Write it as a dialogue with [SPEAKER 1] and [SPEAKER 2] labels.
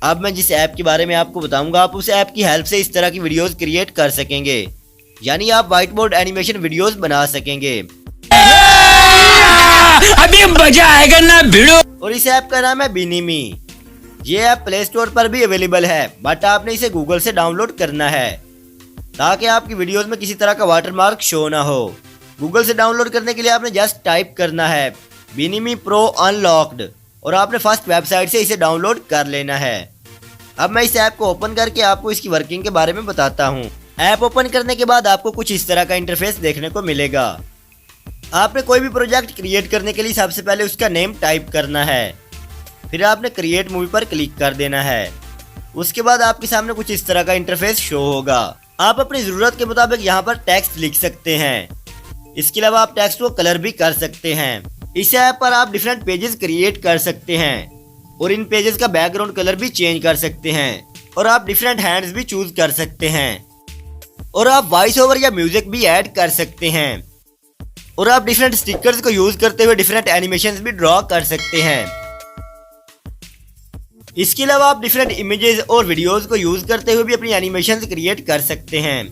[SPEAKER 1] अब मैं जिस ऐप के बारे में आपको बताऊंगा, आप उस ऐप की हेल्प से इस तरह की वीडियोस क्रिएट कर सकेंगे, यानी आप व्हाइट बोर्ड एनिमेशन वीडियोस बना सकेंगे।
[SPEAKER 2] अभी मजा आएगा ना भिड़ो।
[SPEAKER 1] और इस ऐप का नाम है बिनिमी। ये ऐप प्ले स्टोर पर भी अवेलेबल है, बट आपने इसे गूगल से डाउनलोड करना है ताकि आपकी वीडियोस में किसी तरह का वाटरमार्क शो ना हो। गूगल से डाउनलोड करने के लिए आपने जस्ट टाइप करना है बिनिमी प्रो अनलॉक्ड और आपने फर्स्ट वेबसाइट से इसे डाउनलोड कर लेना है। अब मैं इस ऐप को ओपन करके आपको इसकी वर्किंग के बारे में बताता हूँ। ऐप ओपन करने के बाद आपको कुछ इस तरह का इंटरफेस देखने को मिलेगा। आपने कोई भी प्रोजेक्ट क्रिएट करने के लिए सबसे पहले उसका नेम टाइप करना है, फिर आपने क्रिएट मूवी पर क्लिक कर देना है। उसके बाद आपके सामने कुछ इस तरह का इंटरफेस शो होगा। आप अपनी जरूरत के मुताबिक यहाँ पर टेक्स्ट लिख सकते हैं। इसके अलावा आप टेक्स्ट को कलर भी कर सकते हैं। इस ऐप पर आप डिफरेंट पेजेस क्रिएट कर सकते हैं और इन पेजेस का बैकग्राउंड कलर भी चेंज कर सकते हैं और आप डिफरेंट हैंड्स भी चूज कर सकते हैं और आप वॉइस ओवर या म्यूजिक भी ऐड कर सकते हैं और आप डिफरेंट स्टिकर्स को यूज करते हुए डिफरेंट एनिमेशंस भी ड्रॉ कर सकते हैं। इसके अलावा आप डिफरेंट इमेजेस और वीडियोस को यूज करते हुए भी अपनी एनिमेशंस क्रिएट कर सकते हैं।